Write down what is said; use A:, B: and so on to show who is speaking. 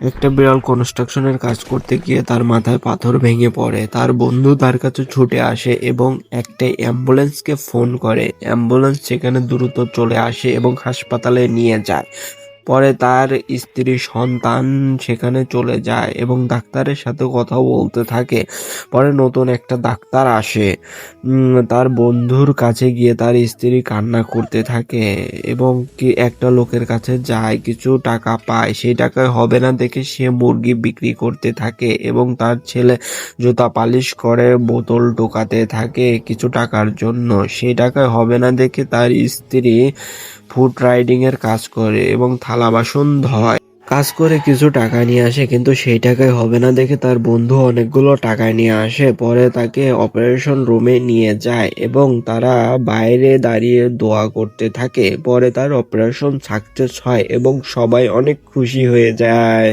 A: একটা বিড়াল কনস্ট্রাকশনের কাজ করতে গিয়ে তার মাথায় পাথর ভেঙে পড়ে। তার বন্ধু তার কাছে ছুটে আসে এবং একটা অ্যাম্বুলেন্সকে ফোন করে। অ্যাম্বুলেন্স সেখানে দ্রুত চলে আসে এবং হাসপাতালে নিয়ে যায়। পরে তার স্ত্রী সন্তান সেখানে চলে যায় এবং ডাক্তারের সাথে কথা বলতে থাকে। পরে নতুন একটা ডাক্তার আসে। তার বন্ধুর কাছে গিয়ে তার স্ত্রী কান্না করতে থাকে এবং কি একটা লোকের কাছে যায়, কিছু টাকা পায়। সেই টাকায় হবে না দেখে সে মুরগি বিক্রি করতে থাকে এবং তার ছেলে জুতা পালিশ করে বোতল টোকাতে থাকে কিছু টাকার জন্য। সেই টাকায় হবে না দেখে তার স্ত্রী ফুড রাইডিং এর কাজ করে এবং থালা বাসন ধোয়। কাজ করে কিছু টাকা নিয়ে আসে, কিন্তু সেই টাকায় হবে না দেখে তার বন্ধু অনেকগুলো টাকা নিয়ে আসে। পরে তাকে অপারেশন রুমে নিয়ে যায় এবং তারা বাইরে দাঁড়িয়ে দোয়া করতে থাকে। পরে তার অপারেশন সাকসেস হয় এবং সবাই অনেক খুশি হয়ে যায়।